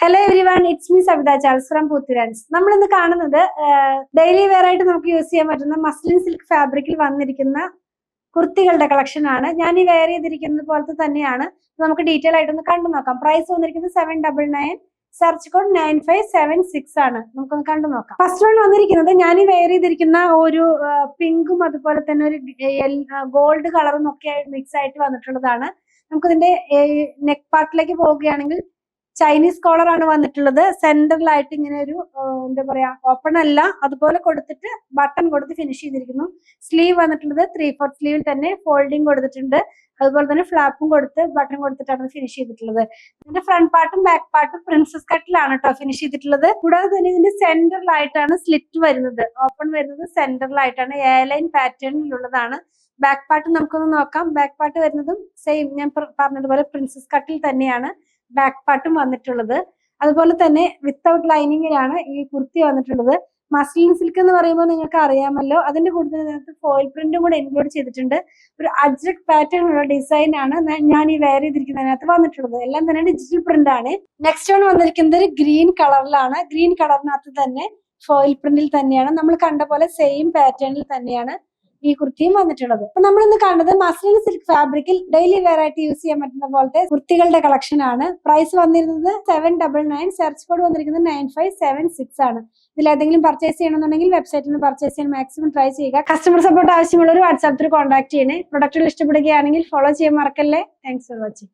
Hello everyone, it's me Savitha Charles from പുത്തിരാൻസ്. നമ്മൾ ഇന്ന് കാണുന്നത് ഡെയിലി വെയർ ആയിട്ട് നമുക്ക് യൂസ് ചെയ്യാൻ പറ്റുന്ന മസ്ലിൻ സിൽക്ക് ഫാബ്രിക്കിൽ വന്നിരിക്കുന്ന കുർത്തികളുടെ കളക്ഷൻ ആണ്. ഞാൻ ഈ വെയർ ചെയ്തിരിക്കുന്നത് പോലത്തെ തന്നെയാണ്. നമുക്ക് ഡീറ്റെയിൽ ആയിട്ടൊന്ന് കണ്ടു നോക്കാം. പ്രൈസ് വന്നിരിക്കുന്നത് 799, സെർച്ച് കോഡ് 9576 ആണ്. നമുക്കൊന്ന് കണ്ടു നോക്കാം. ഫസ്റ്റ് വൺ വന്നിരിക്കുന്നത് ഞാൻ ഈ വെയർ ചെയ്തിരിക്കുന്ന ഒരു പിങ്കും അതുപോലെ തന്നെ ഒരു ഗോൾഡ് കളറും ഒക്കെ മിക്സ് ആയിട്ട് വന്നിട്ടുള്ളതാണ്. നമുക്കിതിന്റെ നെക്ക് പാർട്ടിലേക്ക് പോവുകയാണെങ്കിൽ ചൈനീസ് കോളർ ആണ് വന്നിട്ടുള്ളത്. സെന്ററിലായിട്ട് ഇങ്ങനെ ഒരു എന്താ പറയാ ഓപ്പൺ അല്ല, അതുപോലെ കൊടുത്തിട്ട് ബട്ടൺ കൊടുത്ത് ഫിനിഷ് ചെയ്തിരിക്കുന്നു. സ്ലീവ് വന്നിട്ടുള്ളത് 3/4 സ്ലീവിൽ തന്നെ ഫോൾഡിങ് കൊടുത്തിട്ടുണ്ട്. അതുപോലെ തന്നെ ഫ്ലാപ്പും കൊടുത്ത് ബട്ടൺ കൊടുത്തിട്ടാണ് ഫിനിഷ് ചെയ്തിട്ടുള്ളത്. ഇതിന്റെ ഫ്രണ്ട് പാർട്ടും ബാക്ക് പാർട്ടും പ്രിൻസസ് കട്ടിലാണ് കേട്ടോ ഫിനിഷ് ചെയ്തിട്ടുള്ളത്. കൂടാതെ തന്നെ ഇതിന്റെ സെന്ററിലായിട്ടാണ് സ്ലിറ്റ് വരുന്നത്. ഓപ്പൺ വരുന്നത് സെന്ററിലായിട്ടാണ്, എ ലൈൻ പാറ്റേണിലുള്ളതാണ്. ബാക്ക് പാർട്ട് നമുക്കൊന്ന് നോക്കാം. ബാക്ക് പാർട്ട് വരുന്നതും സെയിം ഞാൻ പറഞ്ഞതുപോലെ പ്രിൻസസ് കട്ടിൽ തന്നെയാണ് ബാക്ക് പാർട്ടും വന്നിട്ടുള്ളത്. അതുപോലെ തന്നെ വിത്തൗട്ട് ലൈനിങ്ങിലാണ് ഈ കുർത്തി വന്നിട്ടുള്ളത്. മസ്ലിൻ സിൽക്ക് എന്ന് പറയുമ്പോൾ നിങ്ങൾക്ക് അറിയാമല്ലോ, അതിന്റെ കൂടുതൽ ഫോയിൽ പ്രിന്റും കൂടെ ഇൻക്ലൂഡ് ചെയ്തിട്ടുണ്ട്. ഒരു അജ്രക് പാറ്റേൺ ഉള്ള ഡിസൈൻ ആണ് ഞാൻ ഈ വെയർ ചെയ്തിരിക്കുന്നതിനകത്ത് വന്നിട്ടുള്ളത്. എല്ലാം തന്നെ ഡിജിറ്റൽ പ്രിന്റ് ആണ്. നെക്സ്റ്റ് വൺ വന്നിരിക്കുന്നത് ഒരു ഗ്രീൻ കളറിലാണ്. ഗ്രീൻ കളറിനകത്ത് തന്നെ ഫോയിൽ പ്രിന്റിൽ തന്നെയാണ്, നമ്മൾ കണ്ട പോലെ സെയിം പാറ്റേണിൽ തന്നെയാണ് ഈ കുർത്തിയും വന്നിട്ടുള്ളത്. അപ്പൊ നമ്മൾ ഇന്ന് കണ്ടത് മസ്ലിൻ സിൽക്ക് ഫാബ്രിക്കിൽ ഡെയിലി വെയർ ആയിട്ട് യൂസ് ചെയ്യാൻ പറ്റുന്ന പോലത്തെ കുർത്തികളുടെ കളക്ഷൻ ആണ്. പ്രൈസ് വന്നിരുന്നത് 799, സെർച്ച് കോഡ് വന്നിരിക്കുന്നത് 9576 ആണ്. ഇതിൽ ഏതെങ്കിലും പർച്ചേസ് ചെയ്യണമെന്നുണ്ടെങ്കിൽ വെബ്സൈറ്റിൽ നിന്ന് പർച്ചേസ് ചെയ്യാൻ മാക്സിമം ട്രൈ ചെയ്യുക. കസ്റ്റമർ സപ്പോർട്ട് ആവശ്യമുള്ളവർ വാട്സാപ്പിൽ കോൺടാക്ട് ചെയ്യണേ. പ്രൊഡക്റ്റുകൾ ഇഷ്ടപ്പെടുകയാണെങ്കിൽ ഫോളോ ചെയ്യാൻ മറക്കല്ലേ. Thanks for watching.